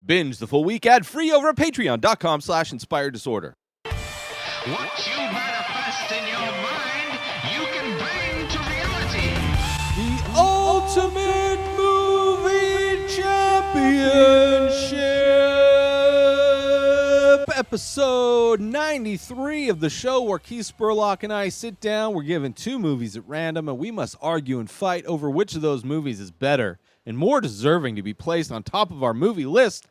Binge the full week ad-free over at patreon.com/inspireddisorder. What you manifest in your mind, you can bring to reality. The Ultimate Movie Championship! Episode 93 of the show where Keith Spurlock and I sit down. We're given two movies at random, and we must argue and fight over which of those movies is better and more deserving to be placed on top of our movie list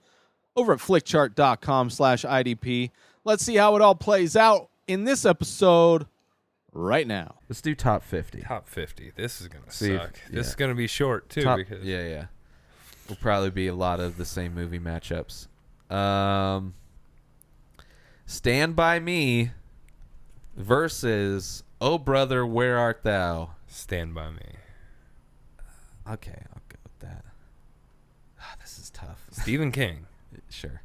over at flickchart.com/IDP. Let's see how it all plays out in this episode right now. Let's do top 50. Top 50. This is going to See if- suck. yeah. This is going to be short, too. Top, because yeah. Will probably be a lot of the same movie matchups. Stand By Me versus Oh Brother, Where Art Thou? Stand By Me. Okay, I'll go with that. This is tough. Stephen King. Sure.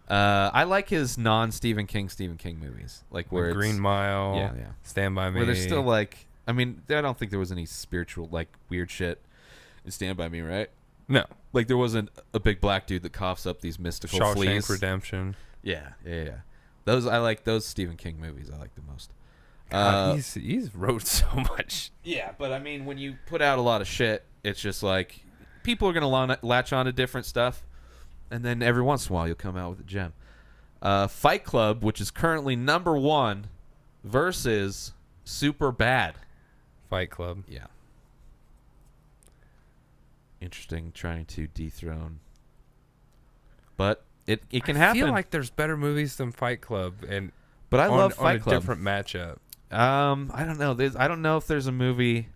I like his non-Stephen King movies, like where it's Green Mile. Yeah. Stand By Me. Where there's still like, I mean, I don't think there was any spiritual like weird shit in Stand By Me, right? No. Like there wasn't a big black dude that coughs up these mystical Shawshank fleas. Redemption. Yeah. Those I like those Stephen King movies. I like the most. God, he's wrote so much. Yeah, but I mean, when you put out a lot of shit, it's just like people are gonna latch on to different stuff, and then every once in a while you'll come out with a gem. Fight Club, which is currently number 1, versus Super Bad. Fight Club. Yeah. Interesting, trying to dethrone, but it can happen. I feel like there's better movies than Fight Club, but I love on Fight a Club. different matchup. I don't know. I don't know if there's a movie.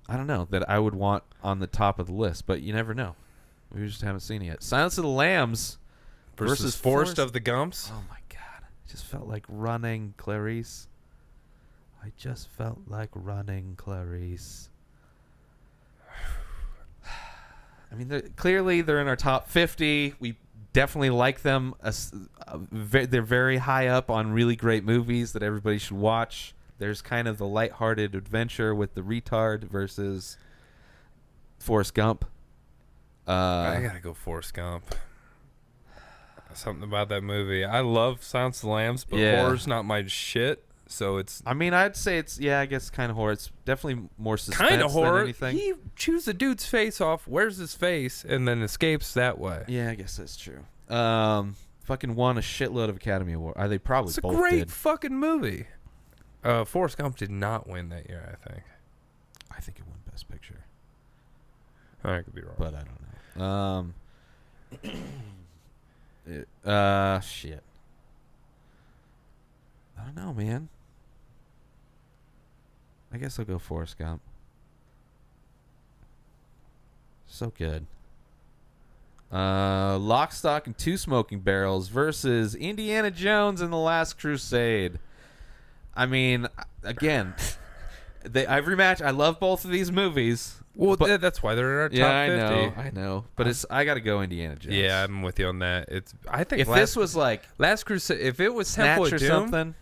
I don't know that I would want on the top of the list, but you never know. We just haven't seen it yet. Silence of the Lambs versus Forrest of the Gumps. Oh my God! I just felt like running, Clarice. I just felt like running, Clarice. I mean, clearly they're in our top 50. We definitely like them. They're very high up on really great movies that everybody should watch. There's kind of the lighthearted adventure with the retard versus Forrest Gump. I gotta go Forrest Gump. Something about that movie. I love Silence of the Lambs, but horror's not my shit. So it's. I mean, I'd say it's I guess kind of horror. It's definitely more suspense Kind of horror. than anything. He chews a dude's face off, wears his face, and then escapes that way. Yeah, I guess that's true. Fucking won a shitload of Academy Awards. They probably It's a both great did. fucking movie. Forrest Gump did not win that year, I think. I think it won Best Picture, I could be wrong. but I don't know. Shit. I don't know, man. I guess I'll go Forrest Gump. So good. Lock, Stock, and Two Smoking Barrels versus Indiana Jones and the Last Crusade. I mean, again, I've rematched. I love both of these movies. Well, but, that's why they're in our top yeah, 50. I know. But I got to go Indiana Jones. Yeah, I'm with you on that. I think if this was like Last Crusade, if it was Snatch Temple or of Doom, something,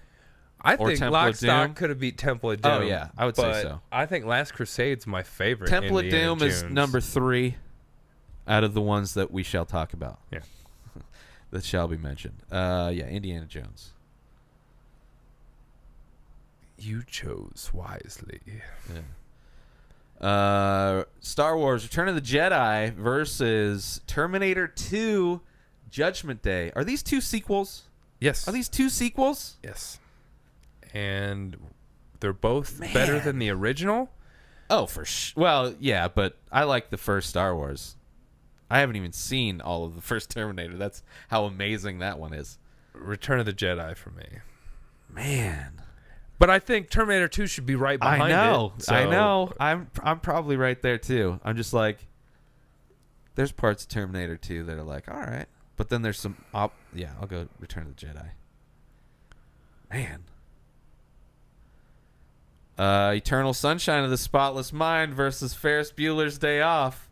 I or think Temple Lock, of Stock Doom. could have beat Temple of Doom. Oh, yeah, I would say but so. I think Last Crusade's my favorite. Temple of Indiana Doom is Jones. number 3 out of the ones that we shall talk about. Yeah. That shall be mentioned. Indiana Jones. You chose wisely. Yeah. Star Wars Return of the Jedi versus Terminator 2 Judgment Day. Are these two sequels? Yes. Are these two sequels? Yes. And they're both better than the original. Oh, well, yeah, but I like the first Star Wars. I haven't even seen all of the first Terminator. That's how amazing that one is. Return of the Jedi for me. Man. But I think Terminator 2 should be right behind I know. it. So I know. I'm probably right there too. I'm just like, there's parts of Terminator 2 that are like, all right. But then there's some I'll go Return of the Jedi. Man. Eternal Sunshine of the Spotless Mind versus Ferris Bueller's Day Off.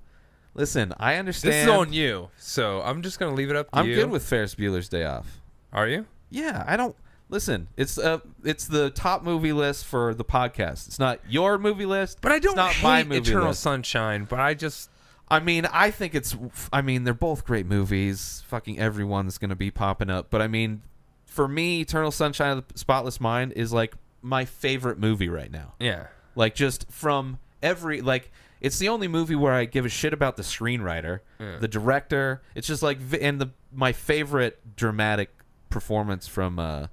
Listen, I understand. This is on you, so I'm just going to leave it up to you. I'm good with Ferris Bueller's Day Off. Are you? Yeah, I don't... Listen, it's the top movie list for the podcast. It's not your movie list. But I don't it's not hate my movie Eternal list. Sunshine, but I just... I mean, I think they're both great movies. Fucking everyone's going to be popping up. But I mean, for me, Eternal Sunshine of the Spotless Mind is like my favorite movie right now. Yeah. Like, just from every, like, it's the only movie where I give a shit about the screenwriter, the director. It's just like, and my favorite dramatic performance from,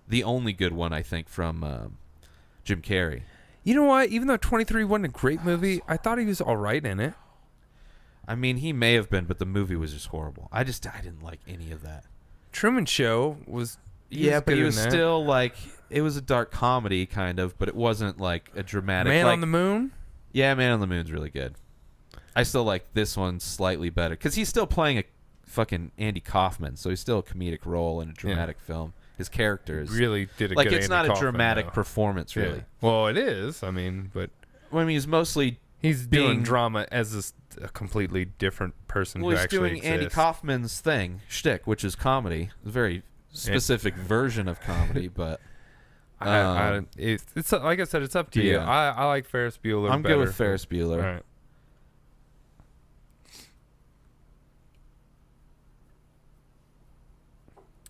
the only good one, I think, from Jim Carrey. You know what? Even though 23 wasn't a great movie, I thought he was all right in it. I mean, he may have been, but the movie was just horrible. I didn't like any of that. Truman Show was... But he was still, like, it was a dark comedy, kind of, but it wasn't, like, a dramatic... Man like, on the Moon? Yeah, Man on the Moon's really good. I still like this one slightly better, because he's still playing a fucking Andy Kaufman, so he's still a comedic role in a dramatic film. His character is... Really did a like, good it's Andy not Kaufman, a dramatic though. performance, really. Yeah. Well, it is. I mean, but... Well, I mean, he's mostly... He's doing drama as a completely different person who he's actually doing exists. Andy Kaufman's thing, shtick, which is comedy. It's a very specific version of comedy, but... it's like I said, it's up to you. Yeah. I like Ferris Bueller I'm better. good with Ferris Bueller. All right.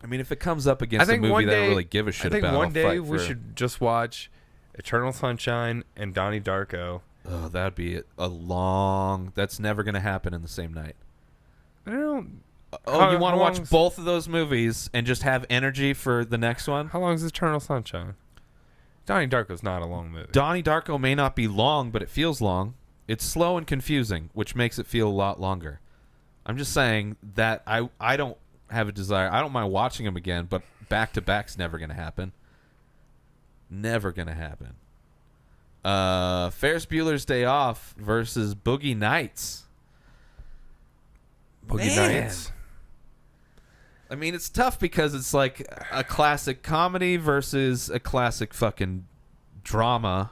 I mean, if it comes up against a movie that I don't really give a shit about, I think one I'll day fight we for- should just watch Eternal Sunshine and Donnie Darko. Oh, that'd be a long... That's never going to happen in the same night. I don't... Oh, you want to how watch long's- both of those movies and just have energy for the next one? How long is Eternal Sunshine? Donnie Darko's not a long movie. Donnie Darko may not be long, but it feels long. It's slow and confusing, which makes it feel a lot longer. I'm just saying that I don't have a desire. I don't mind watching them again, but back-to-back's never going to happen. Never going to happen. Ferris Bueller's Day Off versus Boogie Nights. Boogie Man. Nights. I mean, it's tough because it's like a classic comedy versus a classic fucking drama.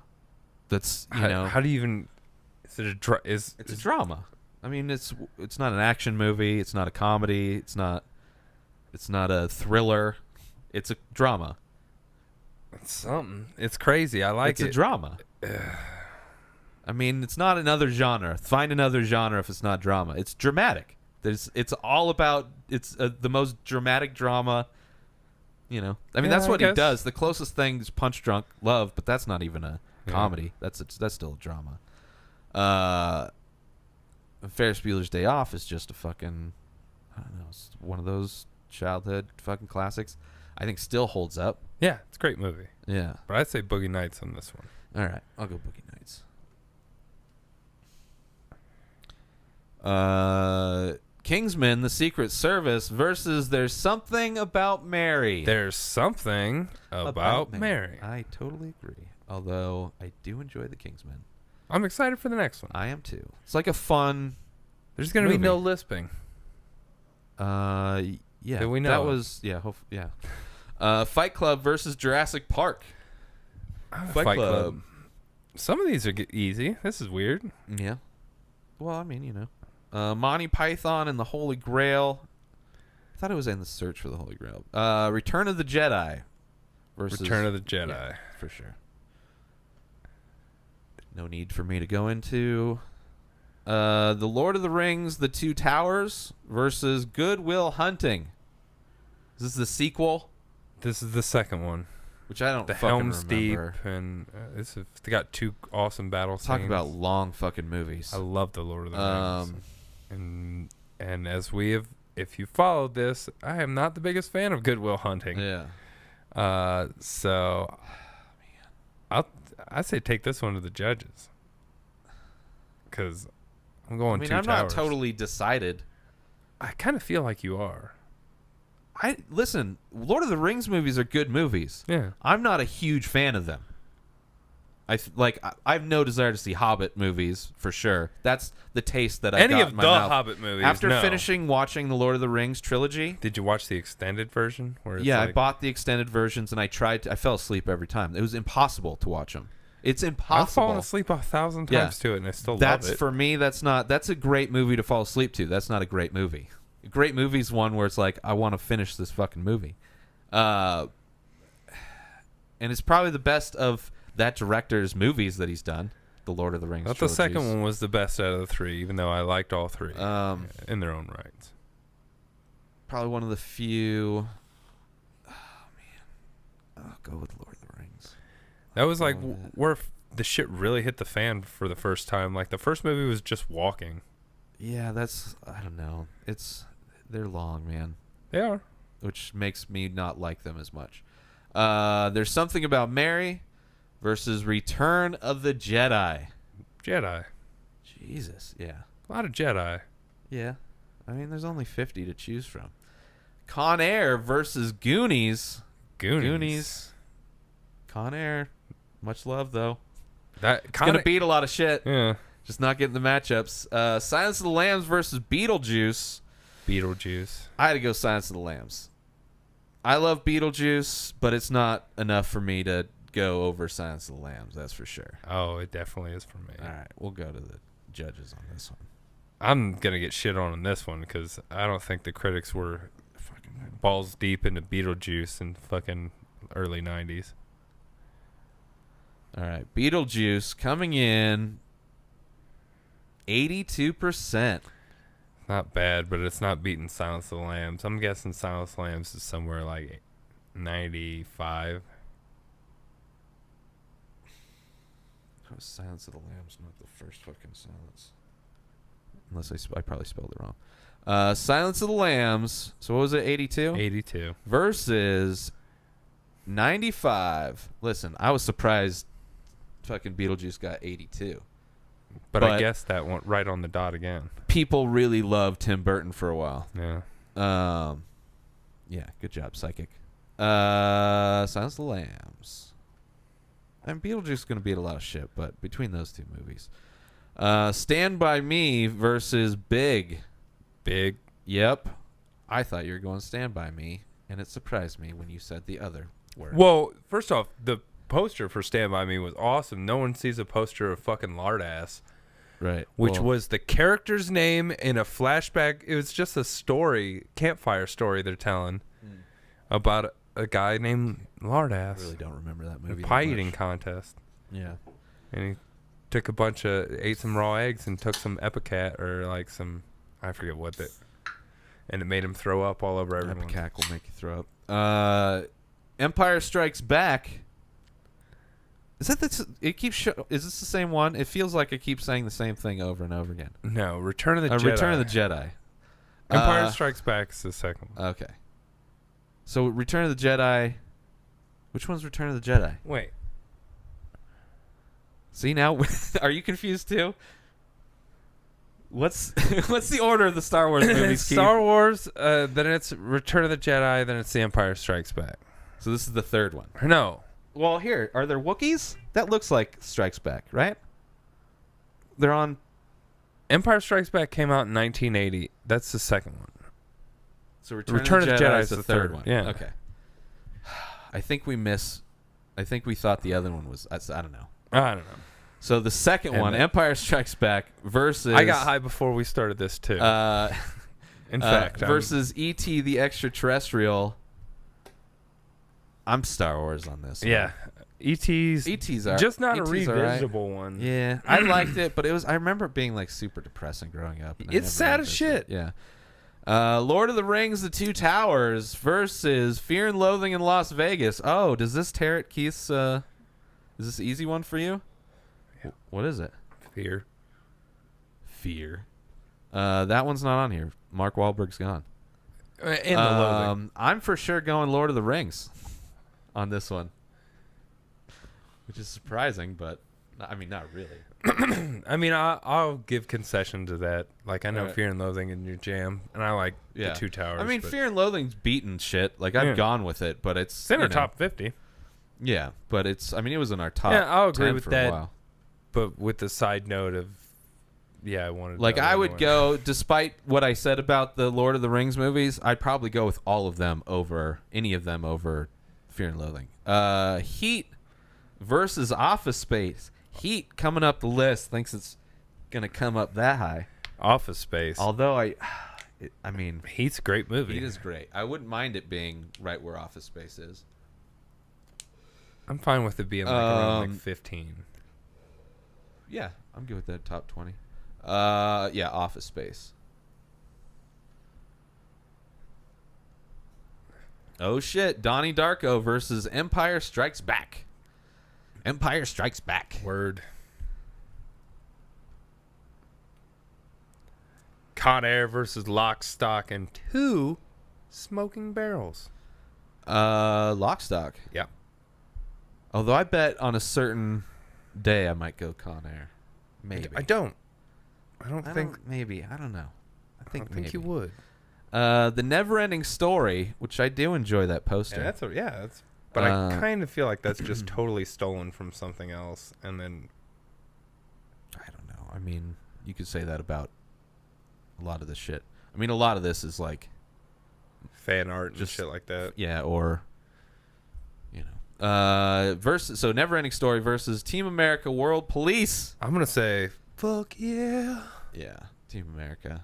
That's How do you even? Is it a it's a drama. I mean, it's not an action movie. It's not a comedy. It's not a thriller. It's a drama. It's something. It's crazy. I like it. It's a drama. I mean, it's not another genre. Find another genre if it's not drama. It's dramatic. It's all about the most dramatic drama. You know, I mean, that's what he does. The closest thing is Punch Drunk Love, but that's not even a comedy. That's still a drama. Ferris Bueller's Day Off is just a fucking, I don't know, it's one of those childhood fucking classics. I think still holds up. Yeah, it's a great movie. Yeah. But I'd say Boogie Nights on this one. All right, I'll go Boogie Nights. Kingsman: The Secret Service versus There's Something About Mary. There's something about Mary. I totally agree. Although I do enjoy The Kingsman. I'm excited for the next one. I am too. It's like a fun. There's going to be movie. no lisping. Yeah. That we know That of. was Fight Club versus Jurassic Park. Fight Club. Some of these are easy. This is weird. Yeah. Well, I mean, Monty Python and the Holy Grail. I thought it was in the Search for the Holy Grail. Return of the Jedi versus Return of the Jedi. Yeah, for sure. No need for me to go into The Lord of the Rings, The Two Towers versus Good Will Hunting. Is this the sequel? This is the second one. Which I don't The fucking Helm's remember. Deep, and they got two awesome battle Talk scenes. about long fucking movies. I love the Lord of the Rings. And as if you followed this, I am not the biggest fan of Good Will Hunting. Yeah. So I say take this one to the judges, because I'm going. I'm not totally decided. I kind of feel like you are. Listen, Lord of the Rings movies are good movies. Yeah. I'm not a huge fan of them. I have no desire to see Hobbit movies for sure. That's the taste that I Any got of in the my mouth. Hobbit movies. After no. finishing watching the Lord of the Rings trilogy. Did you watch the extended version? Where it's I bought the extended versions and I fell asleep every time. It was impossible to watch them. It's impossible. I've fallen asleep 1,000 times to it, and I still love it. For me, that's a great movie to fall asleep to. That's not a great movie. A great movie is one where it's like, I want to finish this fucking movie. And it's probably the best of that director's movies that he's done. the Lord of the Rings. I thought the second trilogies. one was the best out of the three, even though I liked all three in their own rights. Probably one of the few. Oh man, I'll go with Lord of the Rings. That was like where the shit really hit the fan for the first time. Like the first movie was just walking. Yeah, I don't know. They're long, man, They are. which makes me not like them as much. There's Something About Mary versus Return of the Jedi. Jedi. Jesus, yeah. A lot of Jedi. Yeah. I mean, there's only 50 to choose from. Con Air versus Goonies. Goonies. Con Air. Much love, though. That It's going to beat a lot of shit. Yeah. Just not getting the matchups. Silence of the Lambs versus Beetlejuice. Beetlejuice. I had to go Silence of the Lambs. I love Beetlejuice, but it's not enough for me to go over Silence of the Lambs, that's for sure. Oh, it definitely is for me. All right, we'll go to the judges on this one. I'm going to get shit on this one because I don't think the critics were fucking balls deep into Beetlejuice in fucking early 90s. All right, Beetlejuice coming in 82%. Not bad, but it's not beating Silence of the Lambs. I'm guessing Silence of the Lambs is somewhere like 95. How is Silence of the Lambs not the first fucking Silence? Unless I probably spelled it wrong. Silence of the Lambs. So what was it? 82? 82. Versus 95. Listen, I was surprised fucking Beetlejuice got 82. But I guess that went right on the dot again. People really loved Tim Burton for a while. Yeah. Yeah, good job, Psychic. Silence of the Lambs. And Beetlejuice is going to beat a lot of shit, but between those two movies. Stand By Me versus Big. Big. Yep. I thought you were going Stand By Me, and it surprised me when you said the other word. Well, first off, the poster for Stand By Me was awesome. No one sees a poster of fucking Lardass. Right. Which Well, was the character's name in a flashback. It was just a story, campfire story they're telling about a guy named Lardass. I really don't remember that A movie. pie that eating much. contest. Yeah. And he took ate some raw eggs and took some Epicat or like some, I forget what that, and it made him throw up all over everyone. Epicac will make you throw up. Empire Strikes Back. Is that it keeps is this the same one? It feels like it keeps saying the same thing over and over again. No, Return of the Jedi. Return of the Jedi. Empire Strikes Back is the second one. Okay. So Return of the Jedi. Which one's Return of the Jedi? Wait. See now, are you confused too? What's the order of the Star Wars movies? Keith? Star Wars, then it's Return of the Jedi, then it's The Empire Strikes Back. So this is the third one. No. Well, here are there Wookiees? That looks like Strikes Back, right? They're on. Empire Strikes Back came out in 1980. That's the second one. So Return of the Jedi is the third one. Yeah. Okay. I think we thought the other one was. I don't know. I don't know. So the second one, Empire Strikes Back versus. I got high before we started this too. In fact, versus E.T. the Extraterrestrial. I'm Star Wars on this. Yeah. E.T.'s are just not a E.T.'s are right. revisitable one. Yeah, I liked it, but I remember it being like super depressing growing up. And I It's never sad as revisited shit. it. Yeah. Lord of the Rings: The Two Towers versus Fear and Loathing in Las Vegas. Oh, does this tear at Keith's? Is this an easy one for you? Yeah. What is it? Fear. That one's not on here. Mark Wahlberg's gone. And the Loathing. I'm for sure going Lord of the Rings on this one, which is surprising, but I mean, not really. I mean, I'll give concession to that. Like, I know Alright. Fear and Loathing in your jam, and I like Yeah. the Two Towers. I mean, but Fear and Loathing's beaten shit. Like, I've Yeah. gone with it, but it's in our you know, top 50. Yeah, but it's. I mean, it was in our top. Yeah, I'll agree 10 with for that. A while. But with the side note of, I wanted. Like, the I other would one. go, despite what I said about the Lord of the Rings movies, I'd probably go with all of them over any of them over Fear and Loathing. Heat versus Office Space. Heat coming up the list thinks it's gonna come up that high. Office Space. Although I mean, Heat's a great movie. Heat is great. I wouldn't mind it being right where Office Space is. I'm fine with it being like around Um, like 15. Yeah, I'm good with that top 20. Yeah, Office Space. Oh shit, Donnie Darko versus Empire Strikes Back. Empire Strikes Back. Word. Con Air versus Lock, Stock, and 2 Smoking Barrels. Lock, Stock. Yep. Although I bet on a certain day I might go Con Air. Maybe. I don't think maybe. I don't know. I think maybe. you would. The Never-Ending Story, which I do enjoy that poster. Yeah, that's but I kind of feel like that's just totally stolen from something else, and then I don't know. I mean, you could say that about a lot of this shit. I mean, a lot of this is like fan art and just shit like that. Yeah, or versus so Never-Ending Story versus Team America World Police. I'm gonna say fuck yeah. Yeah, Team America.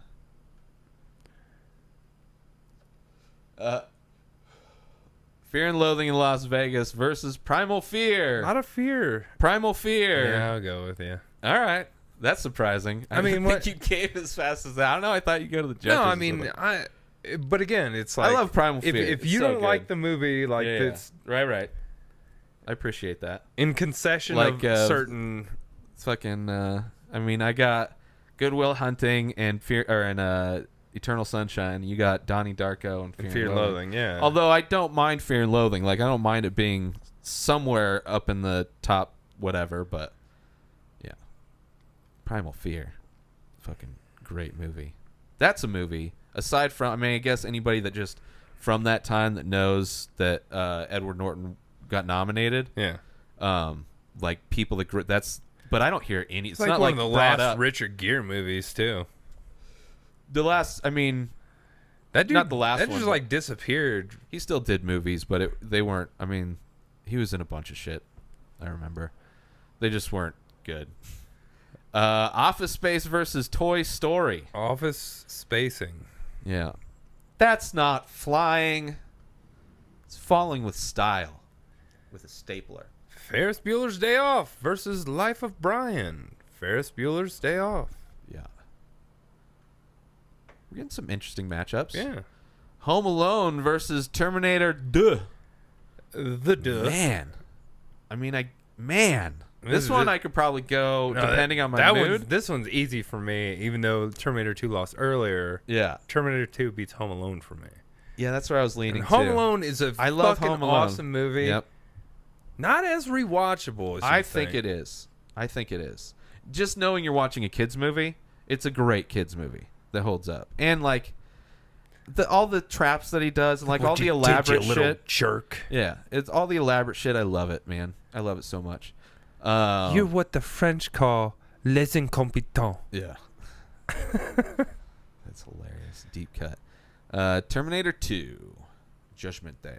Fear and Loathing in Las Vegas versus Primal Fear. A lot of fear. Primal Fear. Yeah, I'll go with you. All right. That's surprising. I mean, didn't what think you gave as fast as that. I don't know. I thought you'd go to the judges. No, I mean, but again, it's like I love Primal if, Fear. If It's you so don't like good. the movie, like Yeah, it's right. I appreciate that. in concession Like, of certain. It's fucking. I mean, I got Good Will Hunting and Eternal Sunshine. You got Donnie Darko and Fear and Loathing, yeah. Although I don't mind Fear and Loathing. Like I don't mind it being somewhere up in the top, whatever. But yeah, Primal Fear, fucking great movie. That's a movie. Aside from, I mean, I guess anybody that just from that time that knows that Edward Norton got nominated. Yeah. Like people that's. But I don't hear any. It's It's like not one like of the brought last up. Richard Gere movies too. The last, I mean, That dude, Not the last that one, just but- like disappeared. he still did movies, but they weren't. I mean, he was in a bunch of shit. I remember. They just weren't good. Office Space versus Toy Story. Office Spacing. Yeah. That's not flying. It's falling with style. With a stapler. Ferris Bueller's Day Off versus Life of Brian. Ferris Bueller's Day Off. Yeah. We're getting some interesting matchups. Yeah. Home Alone versus Terminator 2. The duh. Man. I mean, This This is one it. I could probably go No, depending on my mood. This one's easy for me, even though Terminator 2 lost earlier. Yeah. Terminator 2 beats Home Alone for me. Yeah, that's where I was leaning And Home to. Alone is a I love fucking Home Alone. awesome movie. Yep. Not as rewatchable as I think it is. Just knowing you're watching a kids movie, it's a great kids movie that holds up. And like all the traps that he does and like all the elaborate shit. Jerk. Yeah, it's all the elaborate shit. I love it, man. I love it so much. You're what the French call les incompetents. Yeah. That's hilarious. Deep cut. Terminator 2. Judgment Day.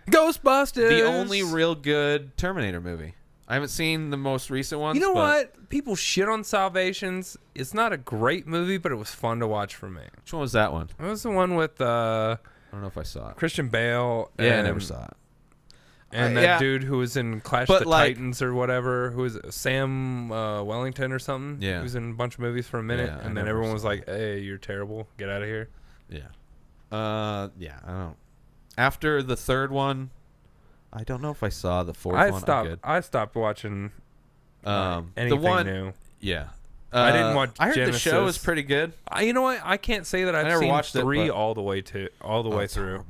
Ghostbusters. The only real good Terminator movie. I haven't seen the most recent ones. You know but what? People shit on Salvations. It's not a great movie, but it was fun to watch for me. Which one was that one? It was the one with I don't know if I saw it. Christian Bale. Yeah, I never saw it. And that yeah. dude who was in Clash But of the like- Titans or whatever, who was Sam Wellington or something. Yeah. He was in a bunch of movies for a minute, Yeah, I and then never everyone was saw like, "Hey, you're terrible. Get out of here." Yeah. Yeah, I don't. After the third one, I don't know if I saw the fourth one. I stopped watching anything the one, new. yeah. I didn't watch I heard the show was Genesis. pretty good. You know what? I can't say that I've never seen watched it, 3 but- all the way through, It's horrible.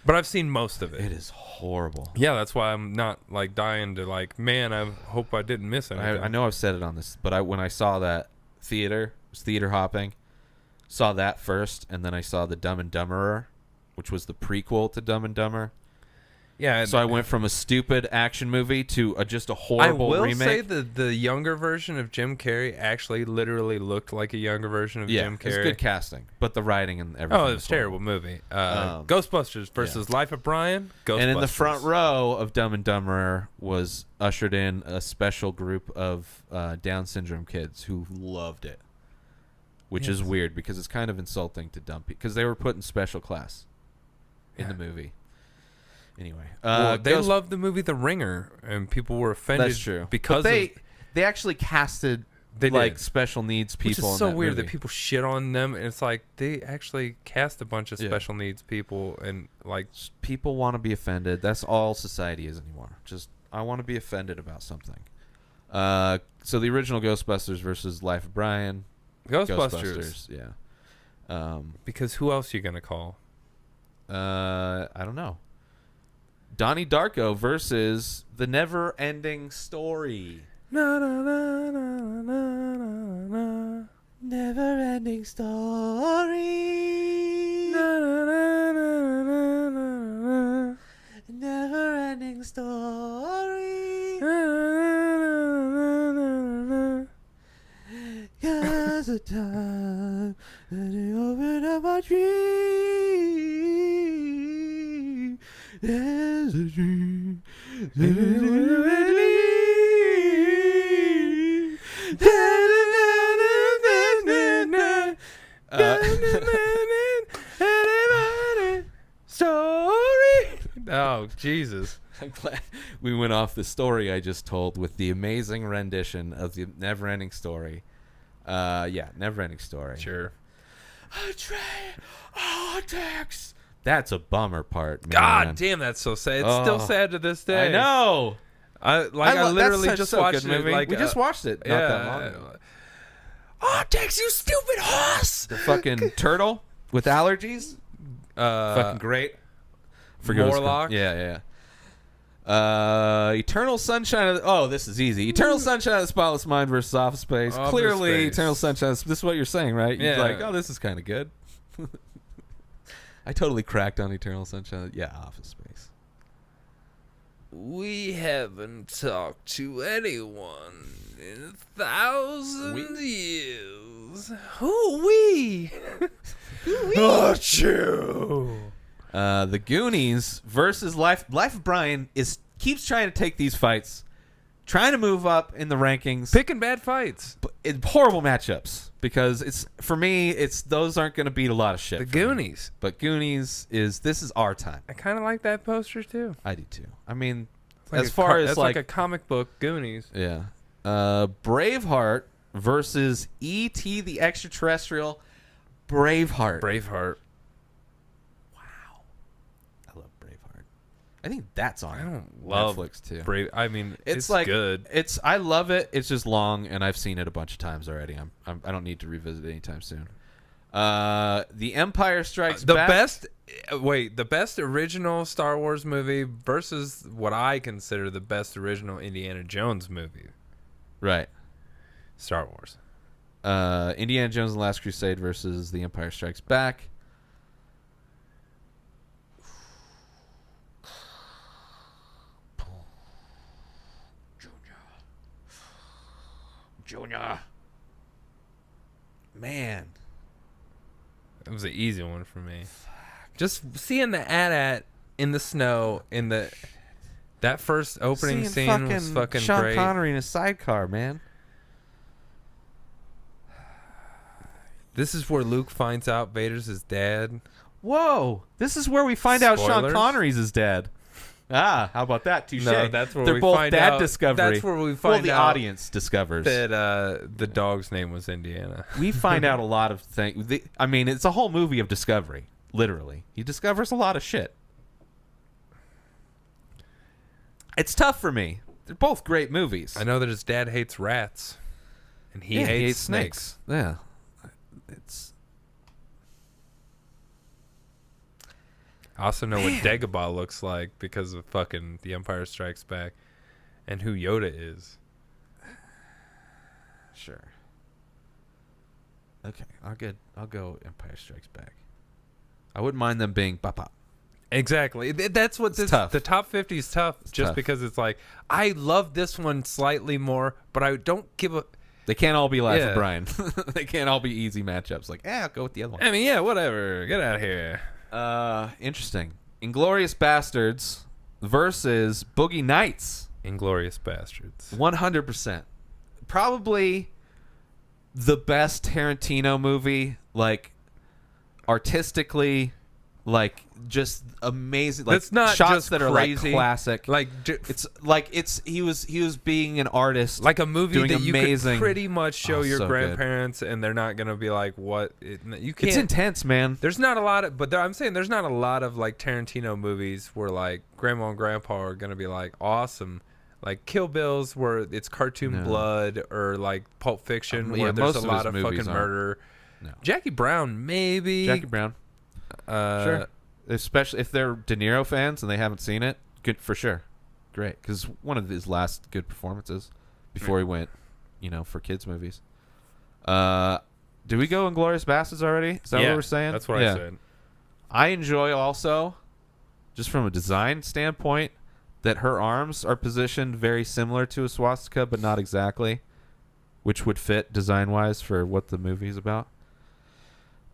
but I've seen most of it. It is horrible. Yeah, that's why I'm not like dying to like. Man, I hope I didn't miss anything. I know I've said it on this, but when I saw that was theater hopping, saw that first, and then I saw the Dumb and Dumberer, which was the prequel to Dumb and Dumber. Yeah, So I went from a stupid action movie to just a horrible I will remake. say the younger version of Jim Carrey actually literally looked like a younger version of Jim it's Carrey. good casting, but the writing and everything. Oh, it was was a terrible movie. Um, Ghostbusters versus Life of Brian. Ghostbusters. And in the front row of Dumb and Dumberer was ushered in a special group of Down syndrome kids who loved it, which is weird because it's kind of insulting to dumb people because they were put in special class in the movie. Anyway, Well, they loved the movie The Ringer, and people were offended. That's true because but they actually casted They like did. special needs people. Which is in so that weird movie. that people shit on them, and it's like they actually cast a bunch of Yeah. special needs people, and like People want to be offended. That's all society is anymore. Just I want to be offended about something. So the original Ghostbusters versus Life of Brian. Ghostbusters. Yeah. Because who else you gonna call? I don't know. Donnie Darko versus The Never Ending Story. Na, na, na, na, na, na, na. Never Ending Story. Na, na, na, na, na, na, na. Never Ending Story. Na, na, na, na, na. There's a time that I open up my dream. There's a dream. Oh, Jesus. I'm glad we went off the story I just told with the amazing rendition of the Never-Ending Story. Never-Ending Story. Sure. Text. That's a bummer part, man. God damn, that's so sad. It's still Oh. sad to this day. I know. I literally that's just such a watched good it. movie. Like we just watched it not that long ago. Oh, Tex, you stupid horse! The fucking turtle with allergies. Fucking great. Forget what it's called. Morlock? Yeah. Eternal Sunshine of the... Oh, this is easy. Eternal Sunshine of the Spotless Mind versus Office Space. Office Clearly, Space. Eternal Sunshine... This is what you're saying, right? You're Yeah. like, oh, this is kind of good. I totally cracked on Eternal Sunshine. Yeah, Office Space. We haven't talked to anyone in 1,000 years. Who we? The Goonies versus Life of Brian keeps trying to take these fights, trying to move up in the rankings. Picking bad fights. But horrible matchups because those aren't going to beat a lot of shit. The for me. Goonies. But Goonies this is our time. I kind of like that poster too. I do too. I mean, Like as far as that's like a comic book Goonies. yeah, Braveheart versus E.T. the Extraterrestrial. Braveheart. Braveheart. I love Braveheart. I think that's on I don't love Netflix too. I mean, it's like good. I love it. It's just long, and I've seen it a bunch of times already. I don't need to revisit it anytime soon. The Empire Strikes The Back. the best original Star Wars movie versus what I consider the best original Indiana Jones movie. Right. Star Wars. Indiana Jones and the Last Crusade versus The Empire Strikes Back. Junior. Man. It was an easy one for me. Just seeing the AT-AT in the snow in that first opening scene was fucking Sean great. Connery in a sidecar, man. This is where Luke finds out Vader's his dad. Whoa. This is where we find out Sean Spoilers? Connery's his dad. Ah, how about that? Touche. No, that's where They're we both find dad out. discovery. That's where we Well, find the out audience discovers. that the dog's name was Indiana. We find out a lot of things. I mean, it's a whole movie of discovery, literally. He discovers a lot of shit. It's tough for me. They're both great movies. I know that his dad hates rats, and he hates snakes. Yeah. It's I also know what Dagobah looks like because of fucking The Empire Strikes Back, and who Yoda is. sure. Okay, I'll go Empire Strikes Back. I wouldn't mind them being papa. Exactly. That's what this. tough. The top 50 is tough, just tough. because it's like I love this one slightly more, but I don't give a. They can't all be Life Yeah. of Brian. They can't all be easy matchups. Like, I'll go with the other one. I mean, yeah, whatever. Get out of here. Interesting. Inglorious Bastards versus Boogie Nights. Inglorious Bastards. 100%. Probably the best Tarantino movie, like artistically, like just amazing. Like That's not shots just that are crazy. like classic. Like He was being an artist, like a movie doing that you amazing. could pretty much show your so good. grandparents, and they're not gonna be like, "What?" You can't. It's intense, man. There's not a lot of, but I'm saying there's not a lot of like Tarantino movies where like grandma and grandpa are gonna be like awesome. Like Kill Bill's where it's cartoon blood, or like Pulp Fiction where there's a lot of fucking murder. No. Jackie Brown, maybe. Jackie Brown, sure. Especially if they're De Niro fans and they haven't seen it, good for sure. Great, because one of his last good performances before he went, for kids movies. Did we go Inglourious Basterds already? Is that what we're saying? That's what I said. I enjoy also, just from a design standpoint, that her arms are positioned very similar to a swastika, but not exactly, which would fit design-wise for what the movie's about.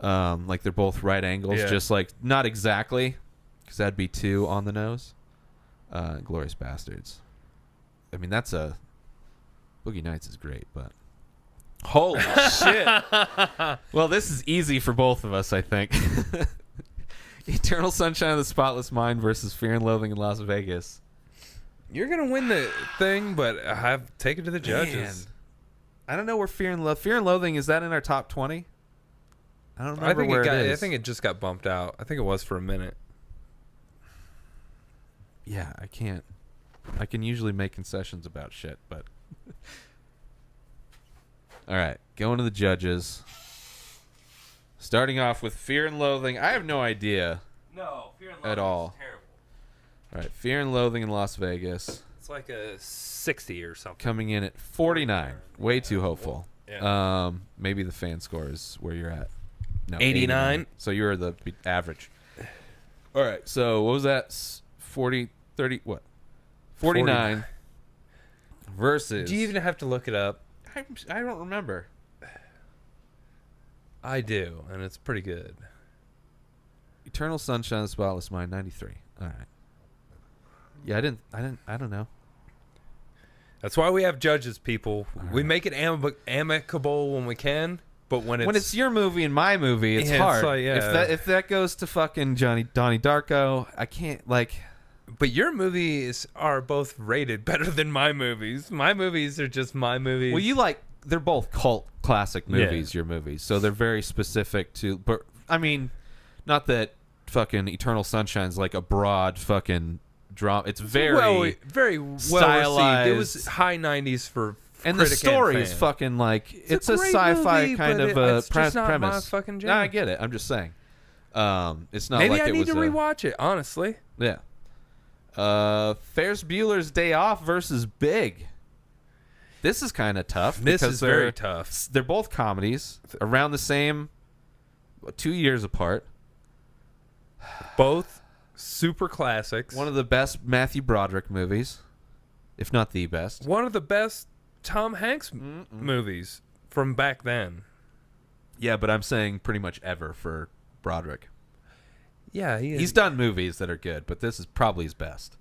Like they're both right angles, just like not exactly, because that'd be too on the nose. Glorious Bastards. I mean, that's a Boogie Nights is great, but holy shit! Well, this is easy for both of us, I think. Eternal Sunshine of the Spotless Mind versus Fear and Loathing in Las Vegas. You're gonna win the thing, but take it to the judges. Man. I don't know where Fear and Loathing, is that in our top 20? I don't remember where it is. I think it just got bumped out. I think it was for a minute. Yeah, I can't. I can usually make concessions about shit, but all right, going to the judges. Starting off with Fear and Loathing. I have no idea. No, Fear and Loathing at all. Is terrible. All right, Fear and Loathing in Las Vegas. It's like a 60 or something. Coming in at 49. Way too hopeful. Yeah. Maybe the fan score is where you're at. No, 89. So you're the average. All right, so what was that? 40, 30, what? 49 versus... Do you even have to look it up? I don't remember. I do, and it's pretty good. Eternal Sunshine of the Spotless Mind, 93. All right. Yeah, I don't know. That's why we have judges, people. We make it amicable when we can, but when it's your movie and my movie, it's hard. Like, If that goes to fucking Donnie Darko, I can't, like... But your movies are both rated better than my movies. My movies are just my movies. Well, they're both cult classic movies, your movies. So they're very specific to... But, I mean, not that fucking Eternal Sunshine's like a broad fucking drama. It's very well stylized. received. It was high 90s for and the critic story and is fan. fucking like... It's a great sci-fi movie, kind but of a it's just not premise. my fucking No, I jam. get it. I'm just saying. It's not Maybe like I it need was to rewatch it, honestly. Yeah. Ferris Bueller's Day Off versus Big. This is kind of tough. This because is very tough. They're both comedies around the same 2 years apart. Both super classics. One of the best Matthew Broderick movies, if not the best. One of the best Tom Hanks movies from back then. Yeah, but I'm saying pretty much ever for Broderick. Yeah, He's done movies that are good, but this is probably his best.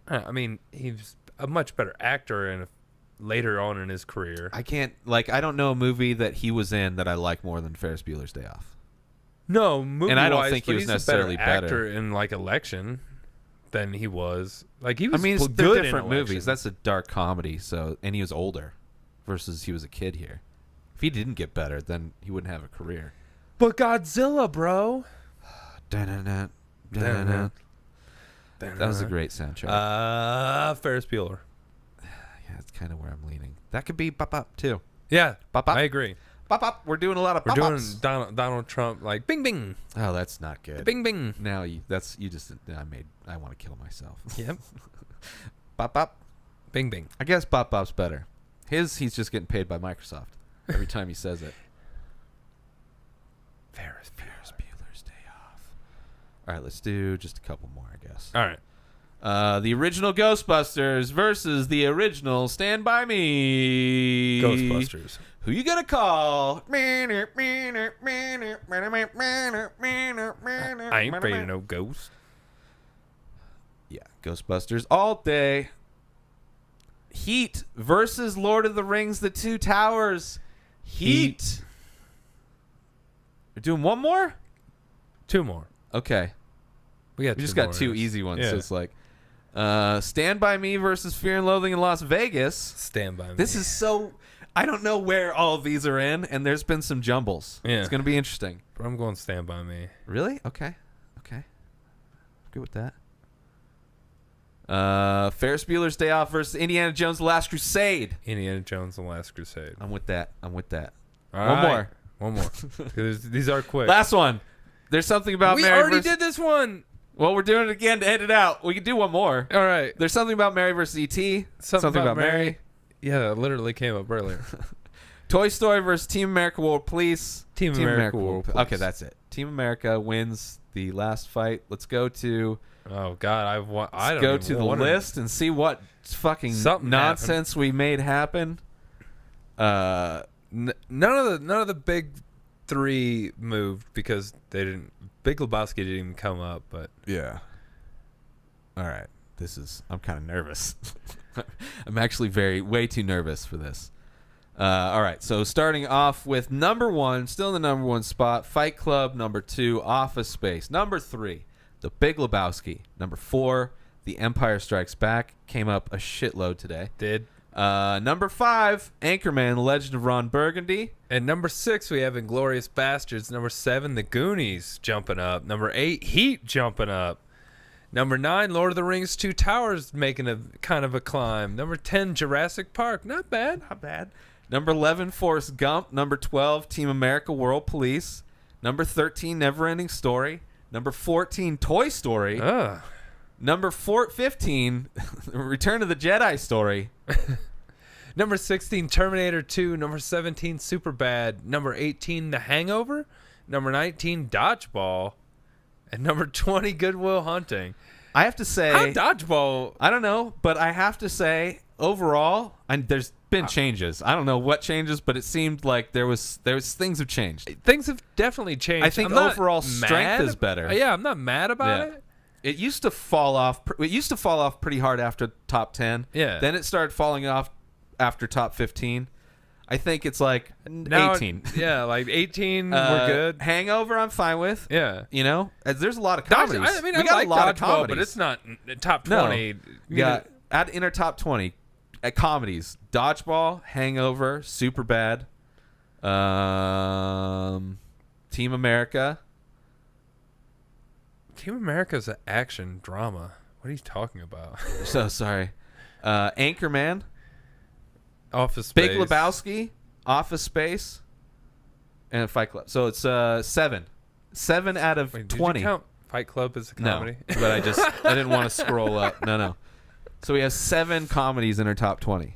I mean, he's a much better actor later on in his career. I don't know a movie that he was in that I like more than Ferris Bueller's Day Off. No, movie-wise, and I don't think he but was he's necessarily a better better actor in like Election than he was. Like he was. I mean, good they're in different Election. movies. That's a dark comedy, and he was older versus he was a kid here. If he didn't get better, then he wouldn't have a career. But Godzilla, bro. That was a great soundtrack. Ferris Bueller. Yeah, that's kind of where I'm leaning. That could be Bop Bop too. Yeah, Bop Bop. I agree. Bop Bop. We're doing a lot of We're Bop doing Bops. Donald Trump like bing bing, Oh, that's not good. bing bing. Now I want to kill myself. Yep, Bop Bop. bing bing. I guess Bop Bop's better. He's just getting paid by Microsoft every time he says it. Ferris Bueller's Day Off. All right, let's do just a couple more, I guess. All right. The original Ghostbusters versus the original Stand By Me. Ghostbusters. Who you gonna call? I ain't afraid of no ghost. Yeah, Ghostbusters all day. Heat versus Lord of the Rings: The Two Towers. Heat. We're doing one more? Two more. Okay. We just two got two more. easy ones. Yeah. So it's like Stand By Me versus Fear and Loathing in Las Vegas. Stand By Me. This is so... I don't know where all of these are in, and there's been some jumbles. Yeah. It's going to be interesting. But I'm going Stand By Me. Really? Okay. Good with that. Ferris Bueller's Day Off versus Indiana Jones: The Last Crusade. Indiana Jones and the Last Crusade. I'm with that. All One right. more. One more. 'Cause these are quick. Last one. There's something about we Mary already versus... did this one. Well, we're doing it again to end it out. We can do one more. All right. There's something about Mary versus E.T. Something about Mary. Yeah, that literally came up earlier. Toy Story versus Team America World Police. Team America World Police. Okay, that's it. Team America wins the last fight. Let's go to Oh God, I don't go even to the wanna- list and see what fucking Something nonsense we made happen. None of the big three moved because they didn't. Big Lebowski didn't even come up, but Yeah. All right. I'm kind of nervous. I'm actually way too nervous for this. All right. So starting off with number one, still in the number one spot, Fight Club. Number 2, Office Space. Number 3, The Big Lebowski. Number 4, The Empire Strikes Back. Came up a shitload today. did. Number 5, Anchorman: The Legend of Ron Burgundy. And number 6, we have Inglourious Bastards. Number 7, The Goonies jumping up. Number 8, Heat jumping up. Number 9, Lord of the Rings: Two Towers making a kind of a climb. Number 10, Jurassic Park. Not bad. Not bad. Number 11, Forrest Gump. Number 12, Team America World Police. Number 13, Neverending Story. Number 14, Toy Story. Ugh. Number 15, Return of the Jedi Story. Number 16, Terminator 2. Number 17, Superbad. Number 18, The Hangover. Number 19, Dodgeball. And number 20, Good Will Hunting. I have to say, How Dodgeball? I don't know, but I have to say, overall, and there's been changes. I don't know what changes, but it seemed like there was things have changed. Things have definitely changed. I think I'm not overall strength mad. is better. Yeah, I'm not mad about it. It used to fall off. It used to fall off pretty hard after top 10. Yeah. Then it started falling off after top 15. I think it's like Now, 18. Yeah, like 18, we're good. Hangover, I'm fine with. Yeah. You know, there's a lot of comedies. I mean, we I got like a lot of Dodgeball, comedies, but it's not top No. 20. We got add in our top 20 at comedies: Dodgeball, Hangover, Superbad, Team America. Team America's an action drama. What are you talking about? So sorry. Anchorman, Office Space. Big Lebowski, Office Space, and Fight Club. So it's 7. 7 out of Wait, did 20. you count Fight Club as a comedy? No, but I didn't want to scroll up. No. So we have 7 comedies in our top 20,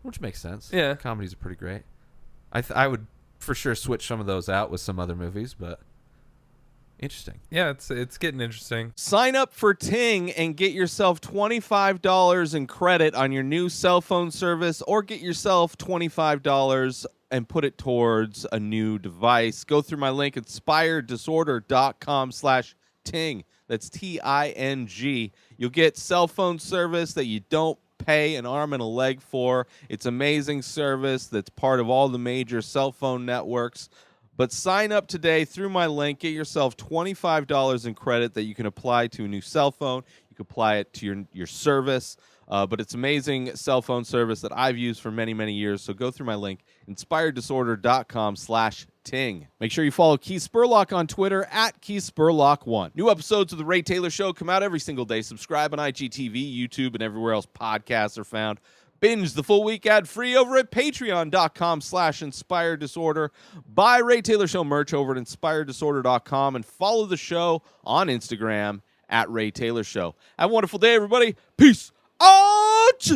which makes sense. Yeah. Comedies are pretty great. I would for sure switch some of those out with some other movies, but interesting. Yeah, it's getting interesting. Sign up for Ting and get yourself $25 in credit on your new cell phone service, or get yourself $25 and put it towards a new device. Go through my link at inspireddisorder.com/Ting. That's TING. You'll get cell phone service that you don't pay an arm and a leg for. It's amazing service that's part of all the major cell phone networks. But sign up today through my link. Get yourself $25 in credit that you can apply to a new cell phone. You can apply it to your service. But it's amazing cell phone service that I've used for many, many years. So go through my link, inspireddisorder.com/Ting. Make sure you follow Keith Spurlock on Twitter at KeithSpurlock1. New episodes of The Ray Taylor Show come out every single day. Subscribe on IGTV, YouTube, and everywhere else podcasts are found. Binge the full week ad-free over at patreon.com/inspireddisorder. Buy Ray Taylor Show merch over at inspireddisorder.com and follow the show on Instagram at Ray Taylor Show. Have a wonderful day, everybody. Peace out!